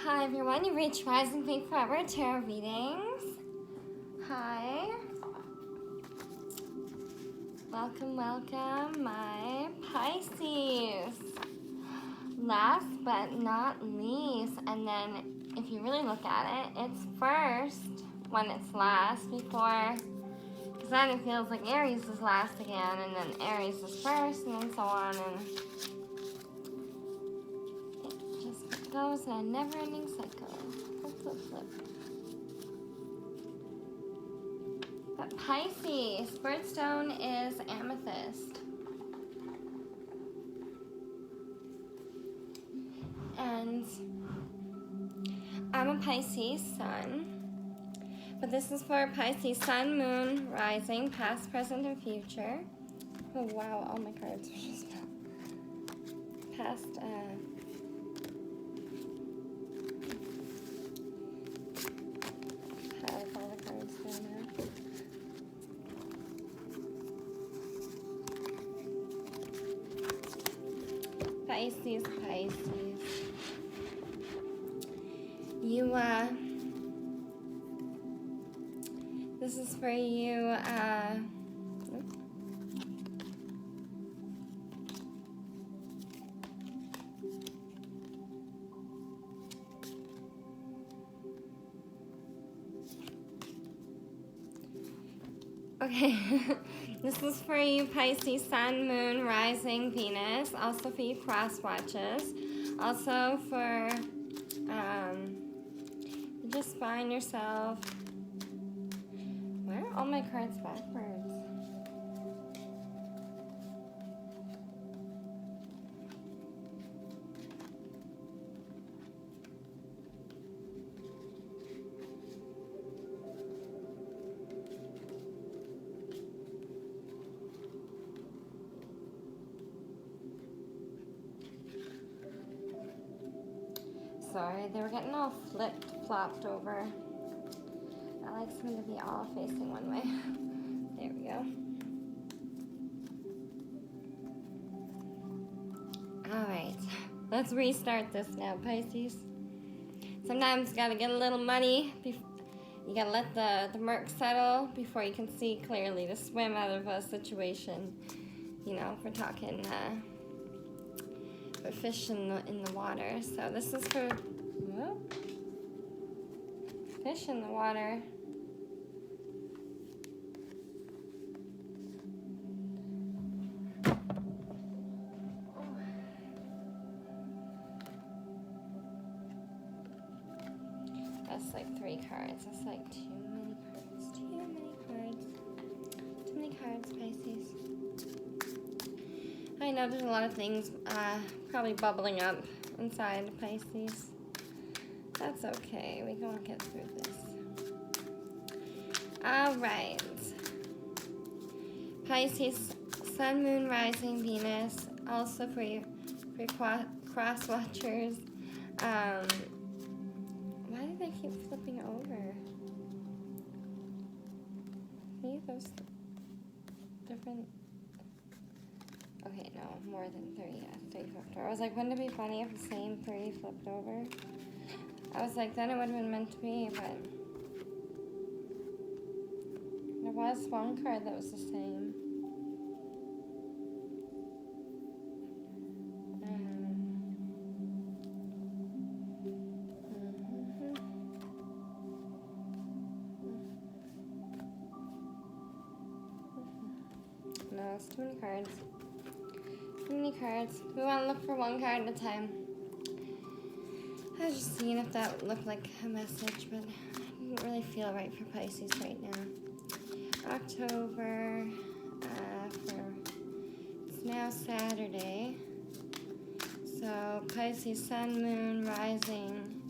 Hi everyone, you reached Rising Faith Forever Tarot Readings. Hi. Welcome, my Pisces. Last but not least, and then if you really look at it, it's first when it's last before, because then it feels like Aries is last again, and then Aries is first, and then so on, and it goes in a never-ending cycle. Flip. But Pisces, birthstone is amethyst. And I'm a Pisces sun. But this is for Pisces sun, moon, rising, past, present, and future. Oh wow, all my cards are just past, all the cards down there. Pisces. You, this is for you, okay, this is for you, Pisces, sun, moon, rising, Venus, also for you cross watches, also for, just find yourself, why are all my cards backwards? Sorry, they were getting all flopped over. I like them to be all facing one way. There we go. Alright, let's restart this now, Pisces. Sometimes you gotta get a little muddy. You gotta let the murk settle before you can see clearly to swim out of a situation. You know, if we're talking for fish in the water. So this is for fish in the water. That's like 3 cards. That's like too many cards, Pisces. I know there's a lot of things probably bubbling up inside Pisces. That's okay. We can get through this. Alright. Pisces, sun, moon, rising, Venus. Also for you, cross watchers. Why do they keep flipping over? See those different. Okay, no, more than 3. Yeah, 3 flipped over. I was like, wouldn't it be funny if the same 3 flipped over? I was like, then it would have been meant to be, but there was one card that was the same. No, it's too many cards. Too many cards. We want to look for one card at a time. I was just seeing if that looked like a message, but I didn't really feel right for Pisces right now. October, it's now Saturday. So Pisces, sun, moon, rising.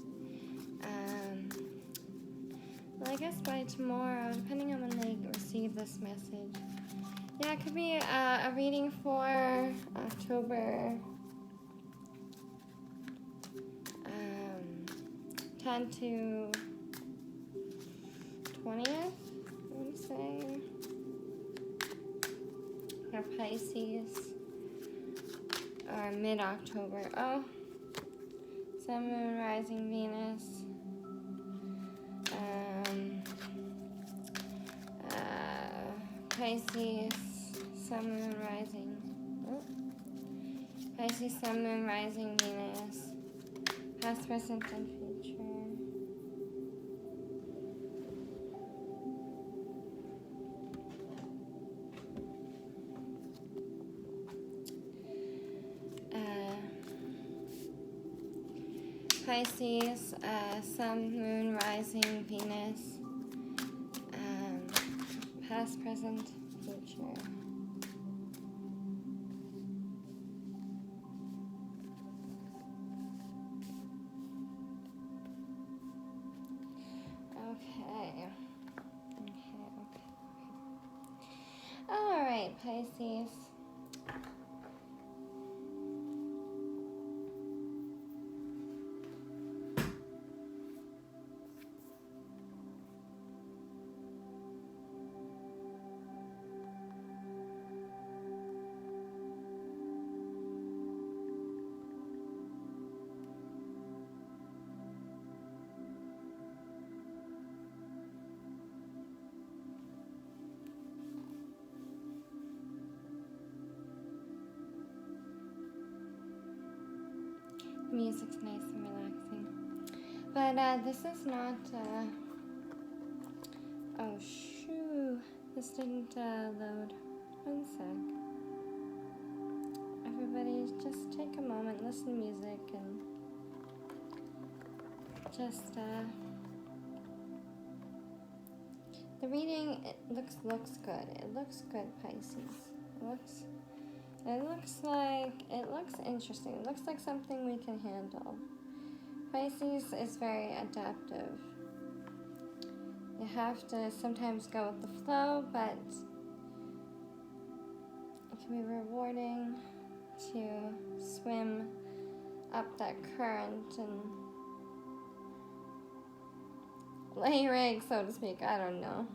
Well, I guess by tomorrow, depending on when they receive this message. Yeah, it could be a reading for October 10 to 20th, I would say. For Pisces, or mid-October. Oh, Sun, Moon, Rising, Venus. Pisces, Sun, Moon, Rising. Oh. Pisces, Sun, Moon, Rising, Venus. Past, present, and future. Pisces, Sun, Moon, Rising, Venus, past, present, future. Okay. All right, Pisces. Music's nice and relaxing. But this is not, oh shoo, this didn't load. One sec. Everybody just take a moment, listen to music, and just, the reading, it looks good. It looks good, Pisces. It looks interesting. It looks like something we can handle. Pisces is very adaptive. You have to sometimes go with the flow, but it can be rewarding to swim up that current and lay your egg, so to speak. I don't know.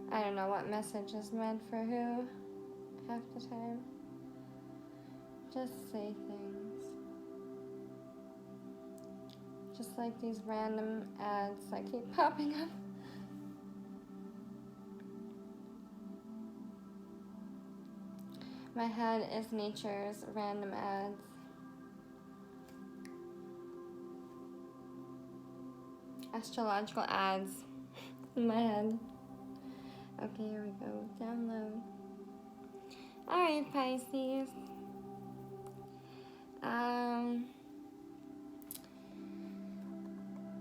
I don't know what message is meant for who half the time. Just say things. Just like these random ads that keep popping up. My head is nature's random ads. Astrological ads in my head. Okay, here we go. Download. Alright, Pisces.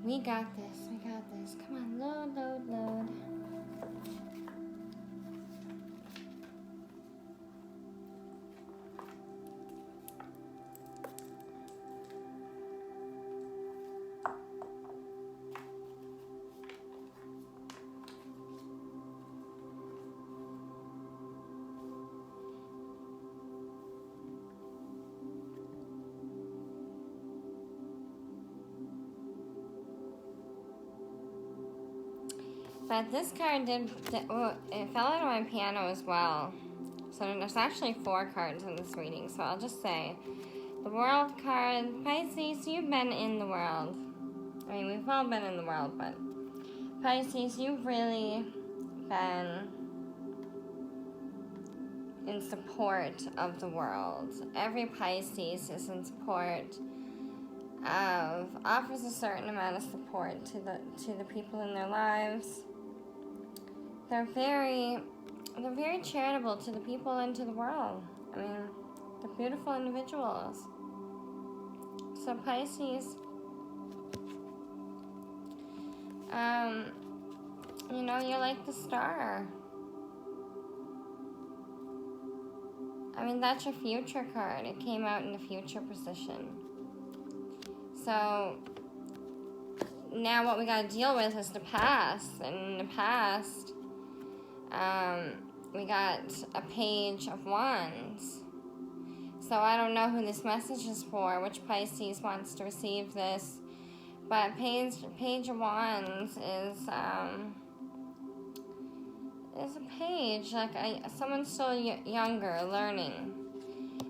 We got this. Come on, load. But this card it fell out of my piano as well. So there's actually 4 cards in this reading. So I'll just say, the World card, Pisces, you've been in the world. I mean, we've all been in the world, but Pisces, you've really been in support of the world. Every Pisces is in support of, offers a certain amount of support to the people in their lives. They're very charitable to the people and to the world. I mean, they're beautiful individuals. So Pisces, you know, you're like the star. I mean, that's your future card. It came out in the future position. So now what we gotta deal with is the past. And in the past, we got a Page of Wands. So I don't know who this message is for, which Pisces wants to receive this. But Page of Wands is a page, like someone still younger, learning.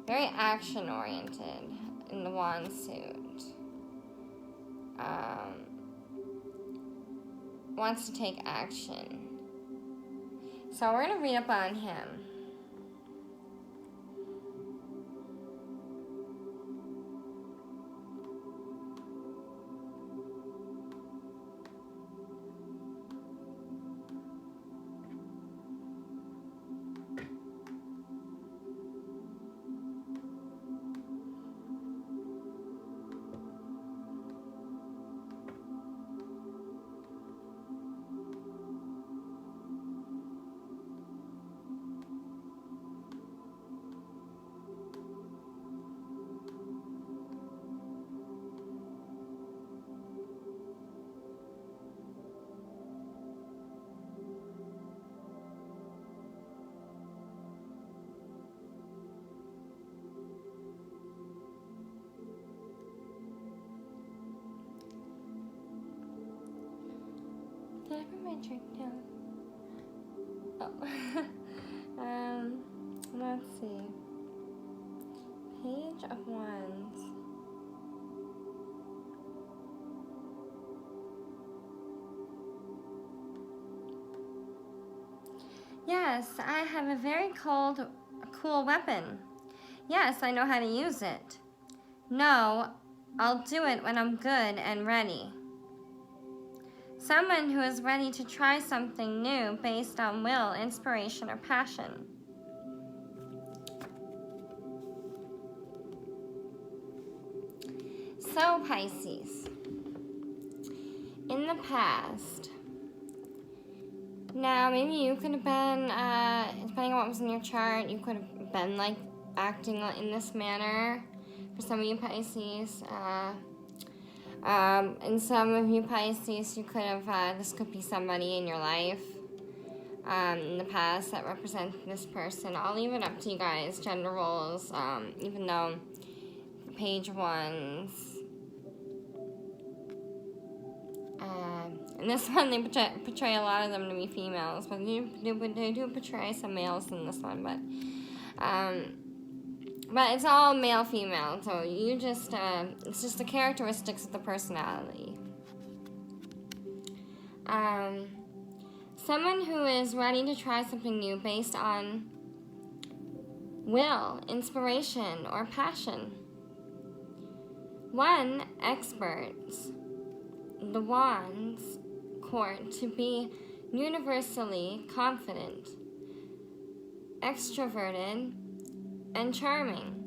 very action-oriented in the wand suit. Wants to take action. So we're going to read up on him. Did I put my drink down? Oh. Let's see. Page of Wands. Yes, I have a very cool weapon. Yes, I know how to use it. No, I'll do it when I'm good and ready. Someone who is ready to try something new based on will, inspiration, or passion. So, Pisces, in the past, now maybe you could have been, depending on what was in your chart, you could have been like acting in this manner. For some of you Pisces, and some of you Pisces, you could have, this could be somebody in your life in the past that represents this person. I'll leave it up to you guys, gender roles, even though page ones, in this one they portray a lot of them to be females, but they do portray some males in this one, but it's all male, female, so you just, it's just the characteristics of the personality. Someone who is ready to try something new based on will, inspiration, or passion. One, experts. The Wands court to be universally confident, extroverted, and charming.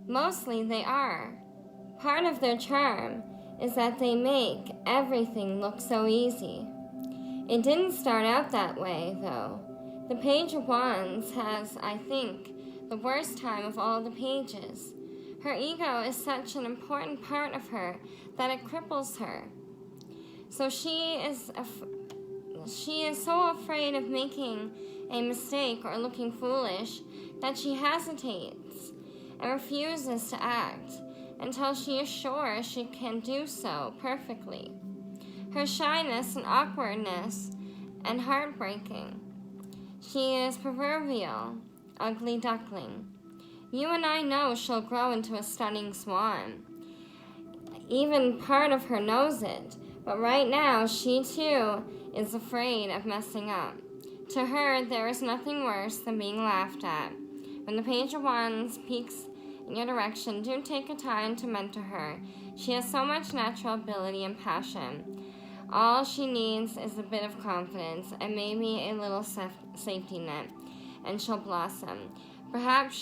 Mostly they are. Part of their charm is that they make everything look so easy. It didn't start out that way, though. The Page of Wands has, I think, the worst time of all the pages. Her ego is such an important part of her that it cripples her. So she is so afraid of making a mistake or looking foolish that she hesitates and refuses to act until she is sure she can do so perfectly. Her shyness and awkwardness and heartbreaking. She is proverbial, ugly duckling. You and I know she'll grow into a stunning swan. Even part of her knows it, but right now she too is afraid of messing up. To her, there is nothing worse than being laughed at. When the Page of Wands peeks in your direction, do take a time to mentor her. She has so much natural ability and passion. All she needs is a bit of confidence and maybe a little safety net, and she'll blossom. Perhaps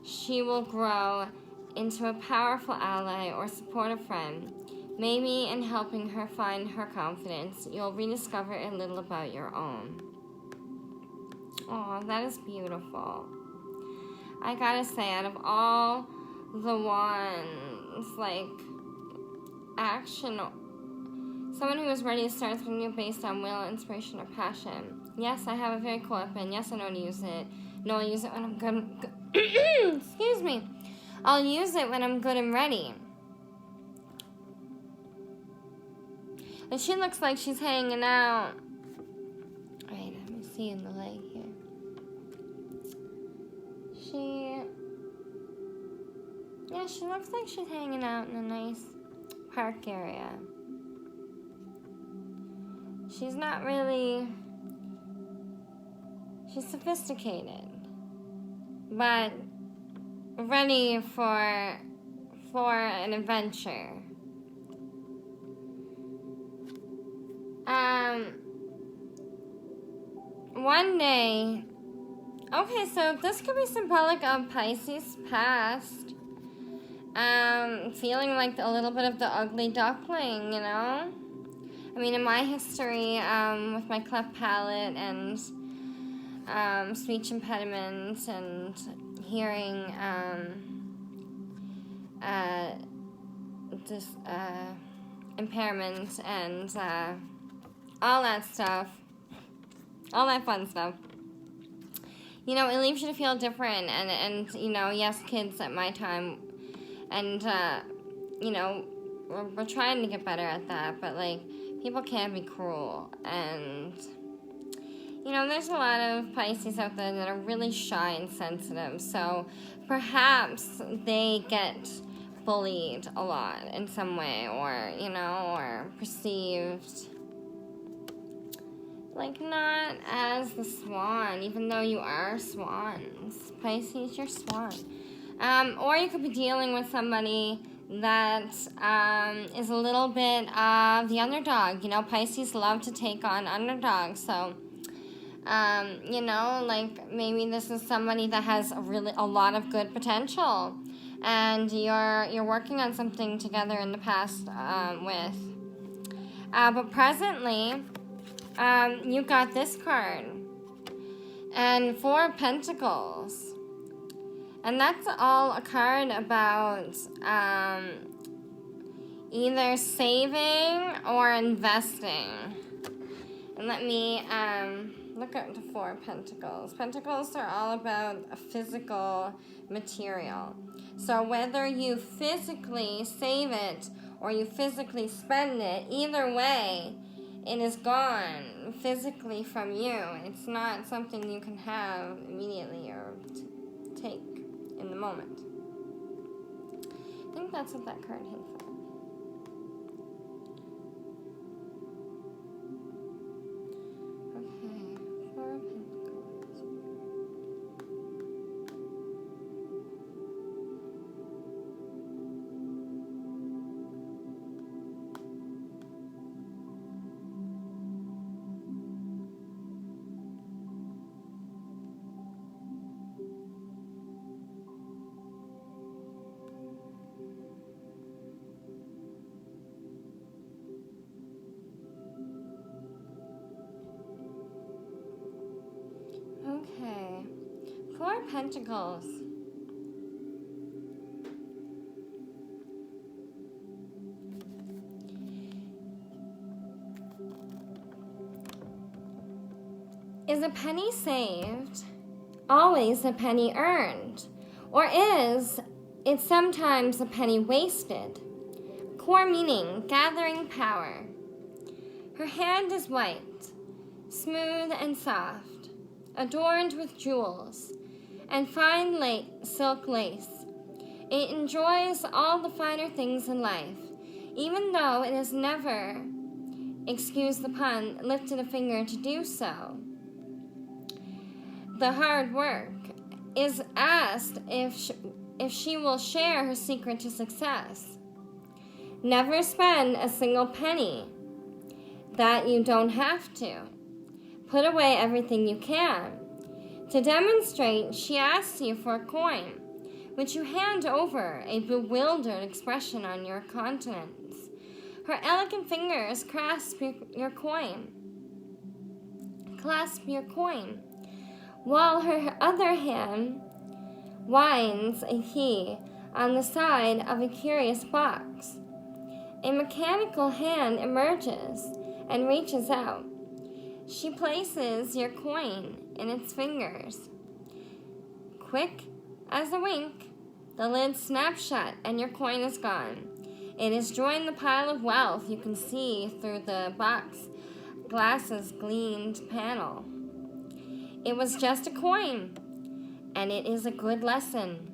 she will grow into a powerful ally or supportive friend. Maybe in helping her find her confidence, you'll rediscover a little about your own. Oh, that is beautiful. I gotta say, out of all the wands, like, action, someone who is ready to start something new based on will, inspiration, or passion. Yes, I have a very cool weapon. Yes, I know how to use it. No, I'll use it when I'm good. Excuse me. I'll use it when I'm good and ready. And she looks like she's hanging out. Wait, let me see in the light here. She Yeah, she looks like she's hanging out in a nice park area. She's not really... She's sophisticated, but ready for an adventure. One day... Okay, so this could be symbolic of Pisces past. Feeling like a little bit of the ugly duckling, you know? I mean, in my history, with my cleft palate and speech impediment and hearing impairment and all that stuff, all that fun stuff. You know, it leaves you to feel different, and you know, yes, kids at my time, and you know, we're trying to get better at that, but like, people can be cruel, and you know, there's a lot of Pisces out there that are really shy and sensitive, so perhaps they get bullied a lot in some way, or, you know, or perceived like not as the swan, even though you are swans. Pisces, you're swan. Or you could be dealing with somebody that is a little bit of the underdog. You know, Pisces love to take on underdogs, so you know, like maybe this is somebody that has a lot of good potential, and you're working on something together in the past with. But presently, you got this card, and 4 of Pentacles, and that's all a card about either saving or investing. And let me look at the 4 of Pentacles. Pentacles are all about a physical material. So whether you physically save it or you physically spend it, either way, it is gone physically from you. It's not something you can have immediately or take in the moment. I think that's what that card hints at. Okay, 4 of Pentacles. Is a penny saved always a penny earned? Or is it sometimes a penny wasted? Core meaning, gathering power. Her hand is white, smooth and soft, adorned with jewels and fine silk lace. It enjoys all the finer things in life, even though it has never, excuse the pun, lifted a finger to do so. The hard work is asked if she will share her secret to success. Never spend a single penny that you don't have to. Put away everything you can. To demonstrate, she asks you for a coin, which you hand over, a bewildered expression on your countenance. Her elegant fingers clasp your coin, while her other hand winds a key on the side of a curious box. A mechanical hand emerges and reaches out. She places your coin in its fingers. Quick as a wink, the lid snaps shut and your coin is gone. It has joined the pile of wealth you can see through the box glass's gleamed panel. It was just a coin, and it is a good lesson.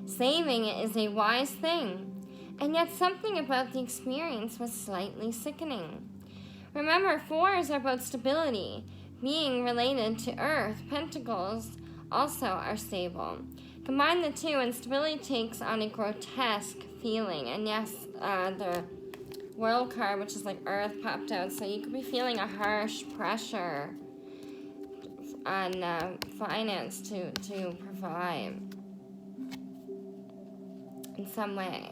Saving it is a wise thing, and yet something about the experience was slightly sickening. Remember, fours are about stability, being related to Earth. Pentacles also are stable. Combine the two, and stability takes on a grotesque feeling. And yes, the World card, which is like Earth, popped out. So you could be feeling a harsh pressure on finance to provide in some way.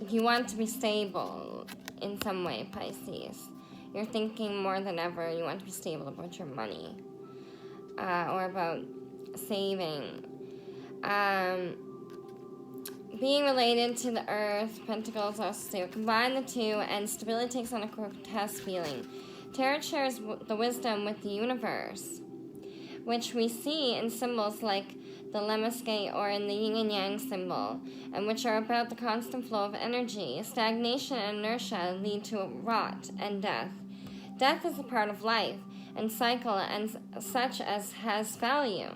If you want to be stable in some way, Pisces. You're thinking more than ever you want to be stable about your money or about saving. Being related to the Earth, Pentacles also stable. Combine the two, and stability takes on a grotesque feeling. Tarot shares the wisdom with the universe, which we see in symbols like the lemniscate or in the yin and yang symbol, and which are about the constant flow of energy. Stagnation and inertia lead to rot and death. Death is a part of life and cycle, and such as has value.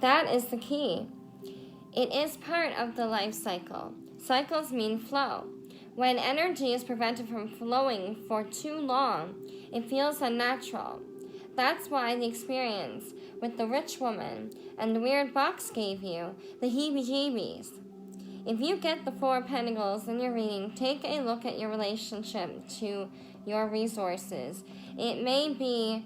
That is the key. It is part of the life cycle. Cycles mean flow. When energy is prevented from flowing for too long, it feels unnatural. That's why the experience with the rich woman and the weird box gave you the heebie-jeebies. If you get the Four of Pentacles in your reading, take a look at your relationship to your resources. It may be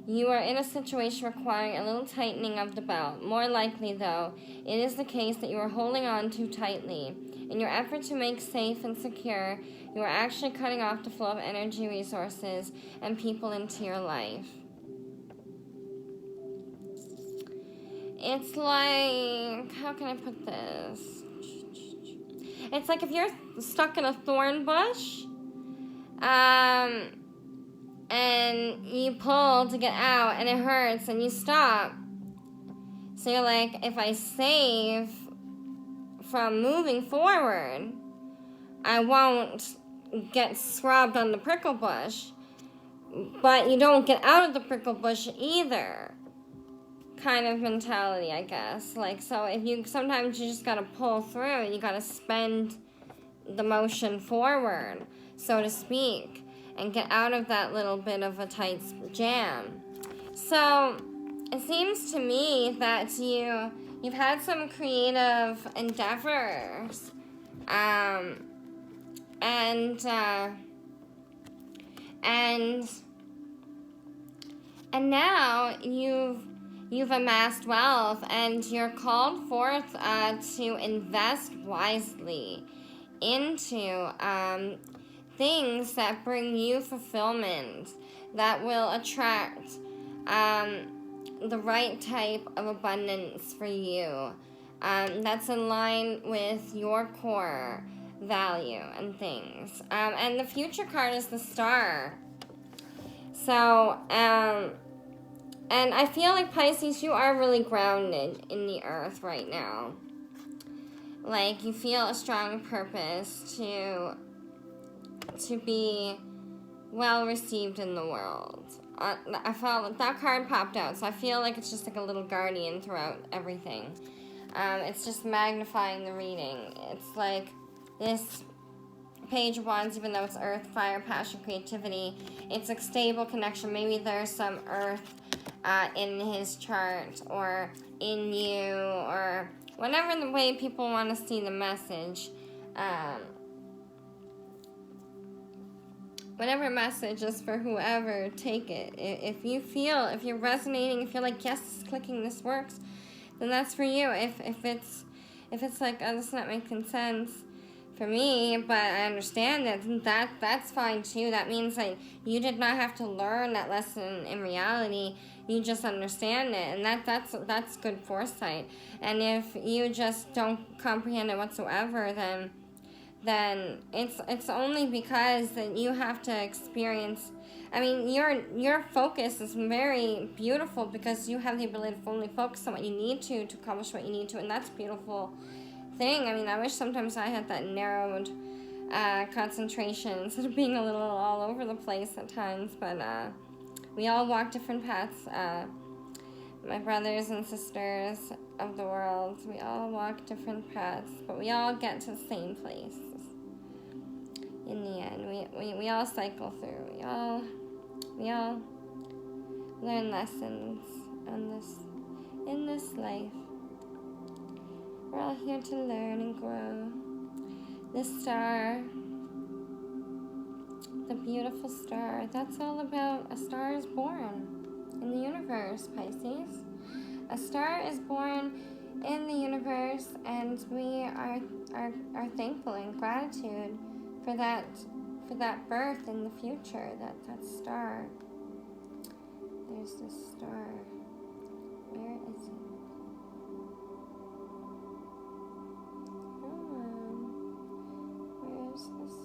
you are in a situation requiring a little tightening of the belt. More likely, though, it is the case that you are holding on too tightly. In your effort to make safe and secure, you are actually cutting off the flow of energy, resources, and people into your life. It's like, how can I put this? It's like if you're stuck in a thorn bush, and you pull to get out, and it hurts, and you stop. So you're like, if I save from moving forward, I won't get scrubbed on the prickle bush. But you don't get out of the prickle bush either. Kind of mentality, I guess. Like, so if you, sometimes you just gotta pull through, you gotta spend the motion forward, so to speak, and get out of that little bit of a tight jam. So it seems to me that you've had some creative endeavors, and now you've amassed wealth, and you're called forth to invest wisely into things that bring you fulfillment, that will attract the right type of abundance for you, that's in line with your core value and things. And the future card is the Star. So, and I feel like, Pisces, you are really grounded in the earth right now. Like, you feel a strong purpose to be well received in the world. I felt that card popped out, so I feel like it's just like a little guardian throughout everything. It's just magnifying the reading. It's like this Page of Wands, even though it's earth, fire, passion, creativity, it's a stable connection. Maybe there's some earth in his chart, or in you, or whatever the way people want to see the message. Whatever message is for whoever, take it. If you're resonating, if you're like, yes, this is clicking, this works, then that's for you. If it's like, oh, this is not making sense for me, but I understand that's fine too. That means like you did not have to learn that lesson in reality. You just understand it, and that's good foresight. And if you just don't comprehend it whatsoever, then it's only because that you have to experience. I mean, your focus is very beautiful because you have the ability to fully focus on what you need to accomplish what you need to, and that's a beautiful thing. I mean, I wish sometimes I had that narrowed concentration instead of being a little all over the place at times, but we all walk different paths. My brothers and sisters, of the world. We all walk different paths, but we all get to the same place. In the end, we all cycle through. We all learn lessons in this life. We're all here to learn and grow. This star, the beautiful star, that's all about. A star is born in the universe, Pisces. A star is born in the universe, and we are thankful and gratitude for that birth in the future, that star. There's this star. Where is it? Come on. Where's the star?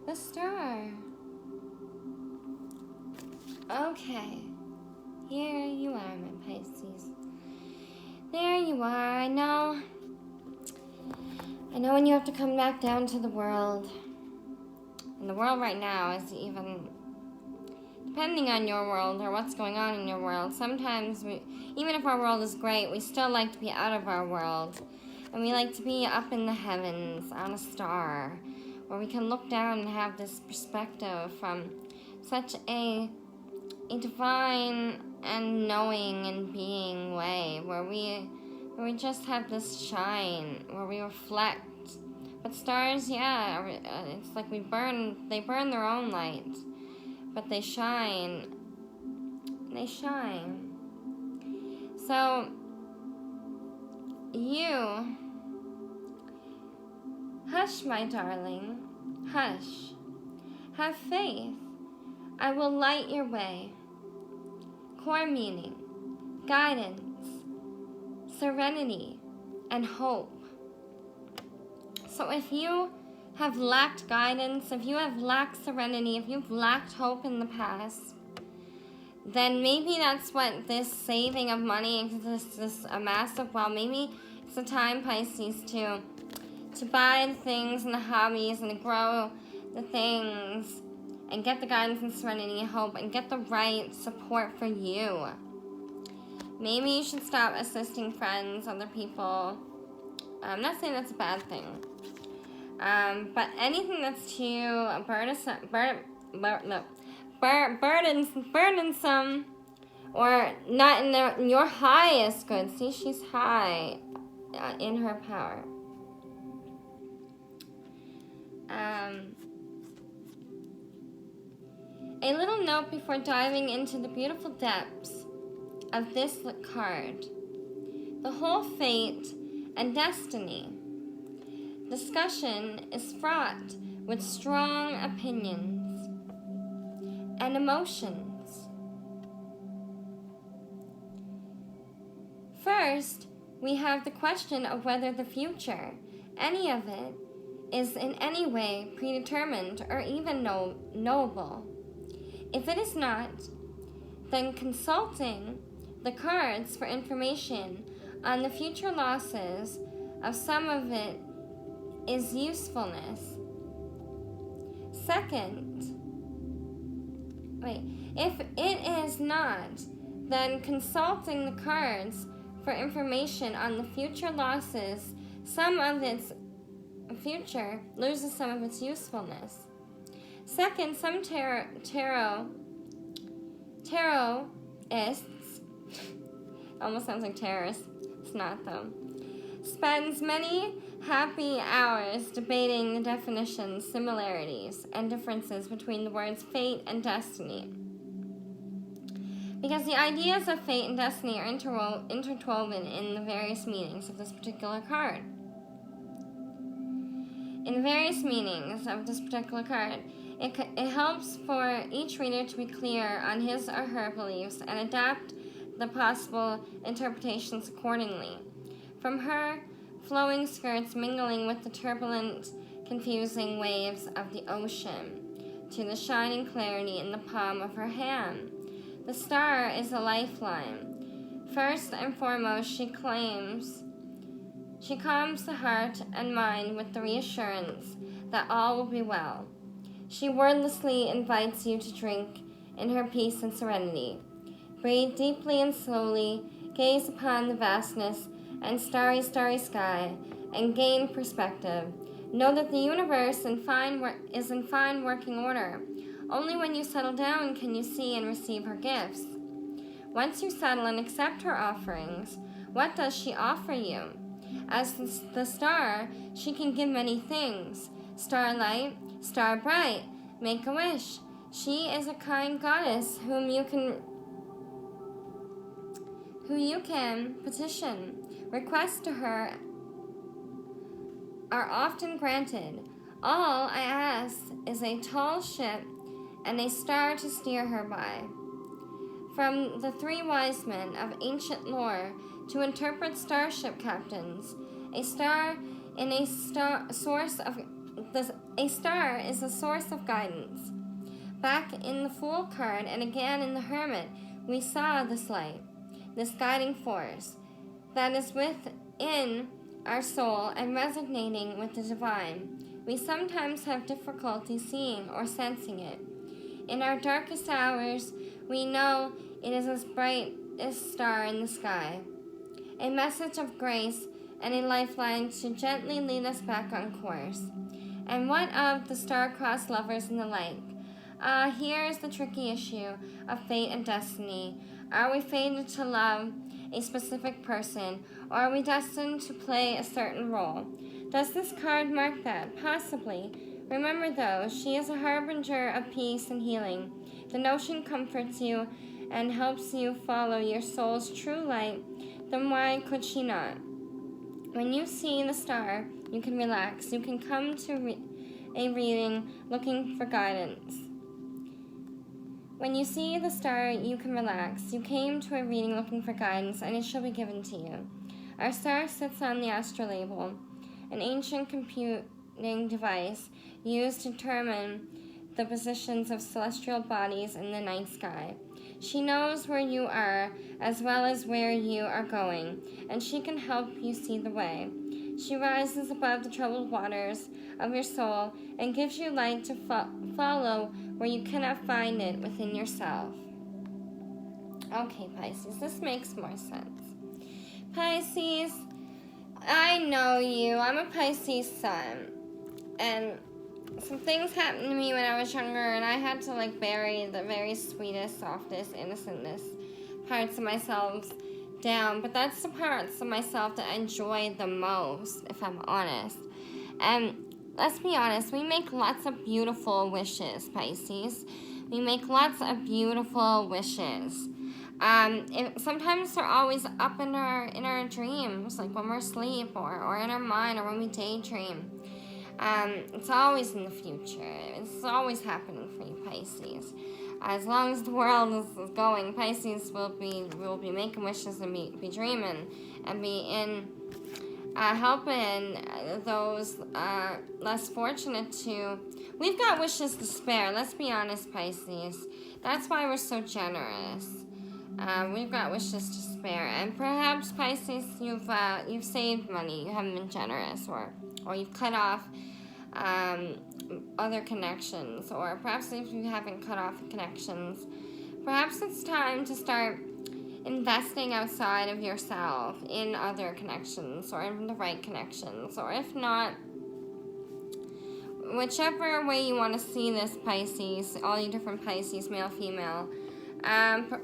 The star. Okay. Here you are, my Pisces. There you are. I know when you have to come back down to the world. And the world right now is even, depending on your world or what's going on in your world, sometimes even if our world is great, we still like to be out of our world. And we like to be up in the heavens on a star, where we can look down and have this perspective from such a divine and knowing and being way, where we just have this shine, where we reflect. But stars, yeah, it's like they burn their own light, but they shine. They shine. So, you, hush, my darling, hush. Have faith. I will light your way. Core meaning, guidance, serenity, and hope. So if you have lacked guidance, if you have lacked serenity, if you've lacked hope in the past, then maybe that's what this saving of money, this massive wealth, maybe it's a time, Pisces, to buy the things and the hobbies and to grow the things and get the guidance and serenity and hope and get the right support for you. Maybe you should stop assisting friends, other people. I'm not saying that's a bad thing. But anything that's too burdensome or not in your highest good. See, she's high in her power. A little note before diving into the beautiful depths of this card. The whole fate and destiny discussion is fraught with strong opinions and emotions. First, we have the question of whether the future, any of it, is in any way predetermined or even knowable. If it is not, then consulting the cards for information on the future losses of some of it is usefulness. Second, if it is not, then consulting the cards for information on the future losses, some of its future loses some of its usefulness. Second, some taroists, almost sounds like terrorists, it's not though, spends many happy hours debating the definitions, similarities, and differences between the words fate and destiny. Because the ideas of fate and destiny are interwoven in the various meanings of this particular card. In the various meanings of this particular card, it helps for each reader to be clear on his or her beliefs and adapt the possible interpretations accordingly. From her flowing skirts mingling with the turbulent, confusing waves of the ocean, to the shining clarity in the palm of her hand, The star is a lifeline. First and foremost, she calms the heart and mind with the reassurance that all will be well. She wordlessly invites you to drink in her peace and serenity. Breathe deeply and slowly, gaze upon the vastness and starry sky, and gain perspective. Know that the universe is in fine working order. Only when you settle down can you see and receive her gifts. Once you settle and accept her offerings, what does she offer you? As the star, she can give many things. Starlight, star bright, make a wish. She is a kind goddess whom you can petition. Requests to her are often granted. All I ask is a tall ship and a star to steer her by. From the 3 wise men of ancient lore to interpret starship captains, a star is a source of guidance. Back in the Fool card and again in the Hermit, we saw this light, this guiding force that is within our soul and resonating with the divine. We sometimes have difficulty seeing or sensing it. In our darkest hours, we know it is as bright as a star in the sky, a message of grace and a lifeline to gently lead us back on course. And what of the star-crossed lovers and the like? Here is the tricky issue of fate and destiny. Are we fated to love a specific person, or are we destined to play a certain role? Does this card mark that? Possibly. Remember though, she is a harbinger of peace and healing. The notion comforts you and helps you follow your soul's true light. Then why could she not? When you see the star, you can relax. You can come to a reading looking for guidance. When you see the star, you can relax. You came to a reading looking for guidance, and it shall be given to you. Our star sits on the astrolabe, an ancient computing device used to determine the positions of celestial bodies in the night sky. She knows where you are as well as where you are going, and she can help you see the way. She rises above the troubled waters of your soul and gives you light to follow where you cannot find it within yourself. Okay, Pisces, this makes more sense. Pisces, I know you. I'm a Pisces sun. And some things happened to me when I was younger, and I had to bury the very sweetest, softest, innocentness parts of myself down. But that's the parts of myself that I enjoy the most, if I'm honest. And let's be honest, we make lots of beautiful wishes, Pisces. We make lots of beautiful wishes. Sometimes they're always up in our dreams, like when we're asleep, or in our mind, or when we daydream. It's always in the future. It's always happening for you, Pisces. As long as the world is going, Pisces will be making wishes and be dreaming and be in helping those less fortunate to. We've got wishes to spare. Let's be honest, Pisces. That's why we're so generous. We've got wishes to spare, and perhaps, Pisces, you've saved money. You haven't been generous, or you've cut off other connections, or perhaps if you haven't cut off connections, perhaps it's time to start investing outside of yourself in other connections, or in the right connections, or if not, whichever way you want to see this, Pisces, all you different Pisces, male, female,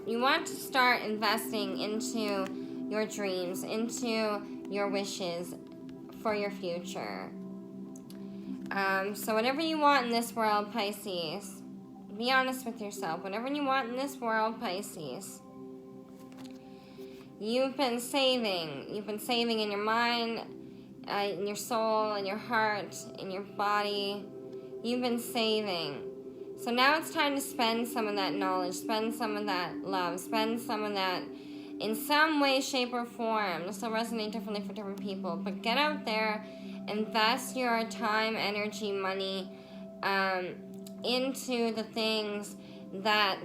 you want to start investing into your dreams, into your wishes for your future. So whatever you want in this world, Pisces, be honest with yourself. Whatever you want in this world, Pisces, you've been saving. You've been saving in your mind, in your soul, in your heart, in your body. You've been saving. So now it's time to spend some of that knowledge, spend some of that love, spend some of that in some way, shape, or form. This will resonate differently for different people. But get out there, invest your time, energy, money into the things that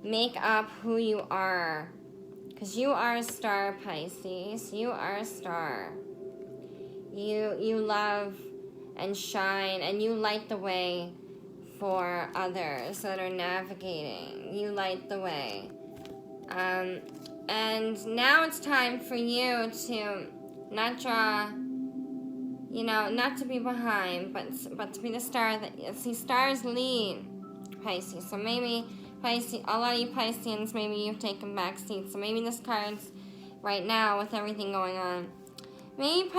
make up who you are. Because you are a star, Pisces. You are a star. You love and shine, and you light the way for others that are navigating. You light the way. And now it's time for you to not draw, not to be behind, but to be the star that, see, stars lead, Pisces. So maybe Pisces, a lot of you Pisceans, maybe you've taken back seats. So maybe this card's right now with everything going on. Maybe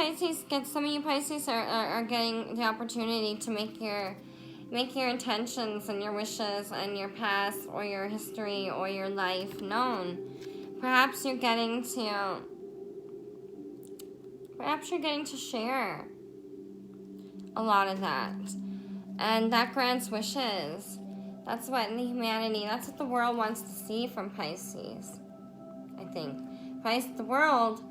some of you Pisces are getting the opportunity to make your intentions and your wishes and your past or your history or your life known. Perhaps you're getting to share a lot of that. And that grants wishes. That's what that's what the world wants to see from Pisces, I think. The world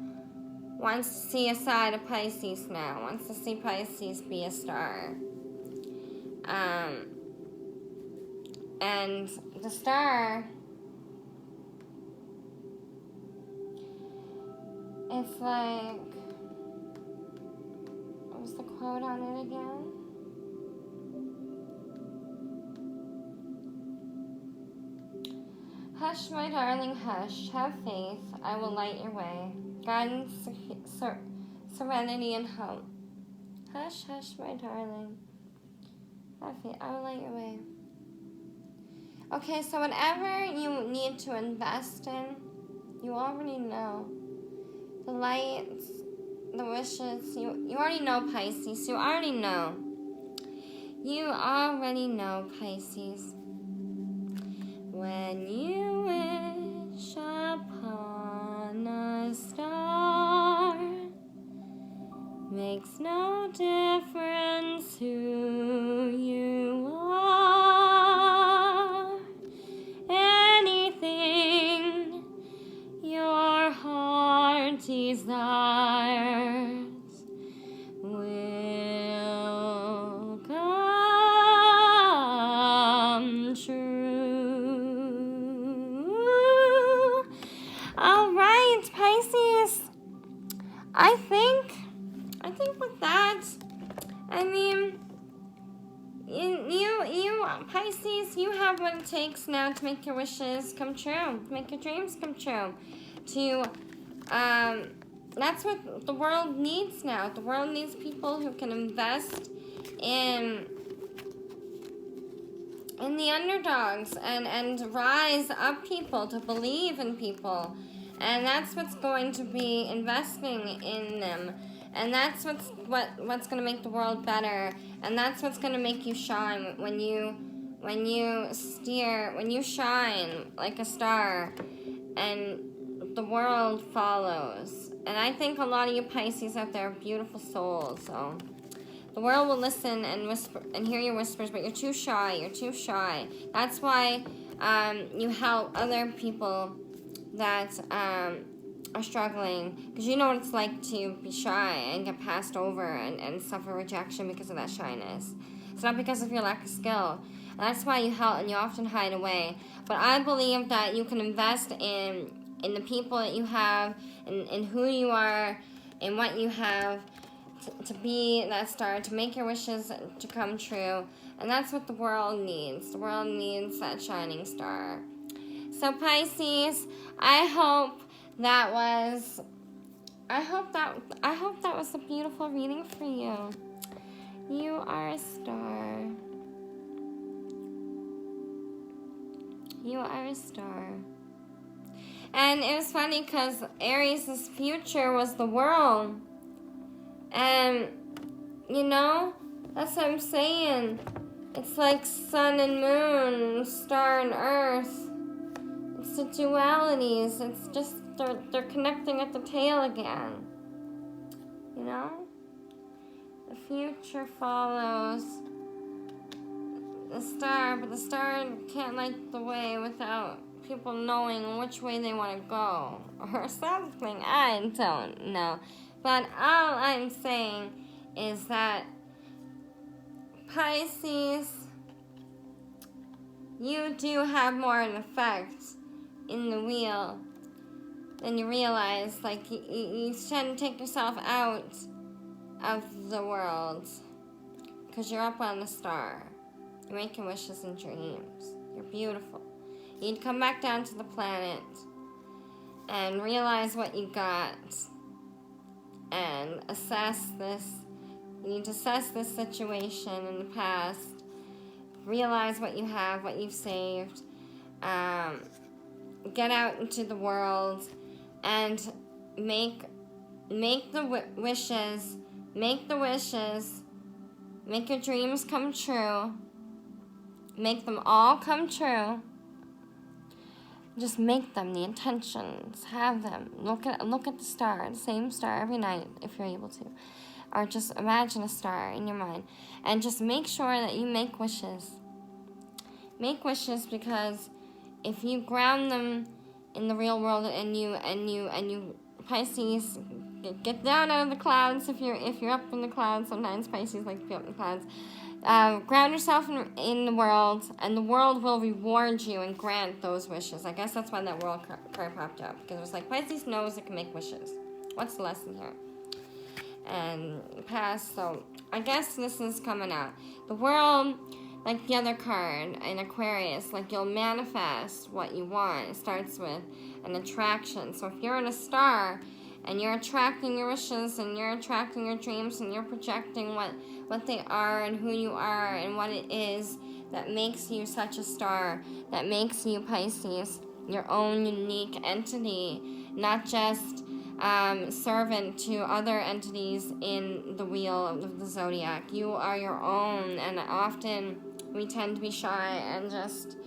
wants to see a side of Pisces now, wants to see Pisces be a star. And the star, it's like, what was the quote on it again? Hush, my darling, hush. Have faith. I will light your way. Guidance, serenity, and hope. Hush, hush, my darling. Have faith. I will light your way. Okay, so whatever you need to invest in, you already know. The lights, the wishes, you already know, Pisces. You already know. You already know, Pisces. When you wish upon a star, makes no difference who you are. Anything your heart desires will come true. All right, Pisces. I think with that, I mean, you Pisces, you have what it takes now to make your wishes come true, to make your dreams come true. That's what the world needs now. The world needs people who can invest in the underdogs and rise up people, to believe in people. And that's what's going to be investing in them. And that's what's going to make the world better. And that's what's going to make you shine when you shine like a star, and the world follows. And I think a lot of you Pisces out there are beautiful souls. So the world will listen and whisper and hear your whispers, but you're too shy. You're too shy. That's why you help other people that are struggling, because you know what it's like to be shy and get passed over and suffer rejection because of that shyness. It's not because of your lack of skill. And that's why you help and you often hide away. But I believe that you can invest in the people that you have, in who you are, in what you have, to be that star, to make your wishes to come true. And that's what the world needs. The world needs that shining star. So Pisces, I hope that was a beautiful reading for you. You are a star. You are a star. And it was funny because Aries' future was the world. And, that's what I'm saying. It's like sun and moon, star and earth. It's the dualities. It's just, they're connecting at the tail again. The future follows the star, but the star can't light the way without people knowing which way they want to go. Or something. I don't know. But all I'm saying is that Pisces, you do have more an effect in the wheel than you realize. Like, you shouldn't take yourself out of the world because you're up on the star. You're making wishes and dreams. You're beautiful. You need to come back down to the planet and realize what you got and assess this. You need to assess this situation in the past. Realize what you have, what you've saved. Get out into the world and make the wishes. Make the wishes. Make your dreams come true. Make them all come true. Just make them, the intentions, have them. Look at the star, the same star every night if you're able to. Or just imagine a star in your mind. And just make sure that you make wishes. Make wishes, because if you ground them in the real world and you Pisces, get down out of the clouds if you're up in the clouds. Sometimes Pisces like to be up in the clouds. Ground yourself in the world, and the world will reward you and grant those wishes. I guess that's why that world card popped up, because it was like Pisces knows it can make wishes. What's the lesson here? And past, so I guess this is coming out. The world, like the other card in Aquarius, like you'll manifest what you want. It starts with an attraction. So if you're in a star and you're attracting your wishes and you're attracting your dreams and you're projecting what they are and who you are and what it is that makes you such a star, that makes you Pisces, your own unique entity, not just servant to other entities in the wheel of the zodiac. You are your own, and often we tend to be shy and just,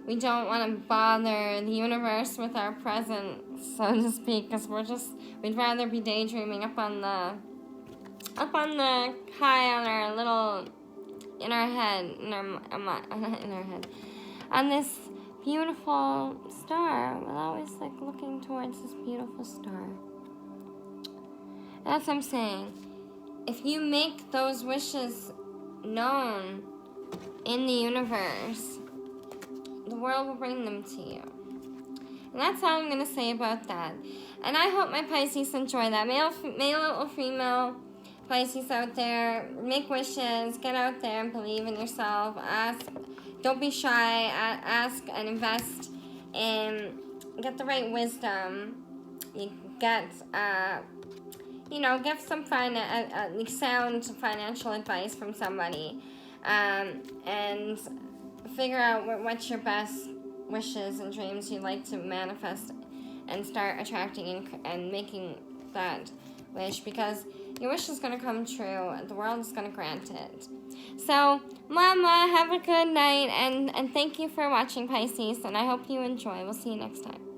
we don't want to bother the universe with our presence, so to speak, because we'd rather be daydreaming up on the high on our little, in our head, on this beautiful star. We're always like looking towards this beautiful star. And that's what I'm saying. If you make those wishes known in the universe, the world will bring them to you. And that's all I'm going to say about that. And I hope my Pisces enjoy that. Male or female Pisces out there, make wishes, get out there and believe in yourself. Ask, don't be shy, ask and invest in, get the right wisdom. You get, get some sound financial advice from somebody, and figure out what's your best wishes and dreams you'd like to manifest, and start attracting and making that wish, because your wish is going to come true. The world is going to grant it. So, Mama, have a good night, and thank you for watching, Pisces, and I hope you enjoy. We'll see you next time.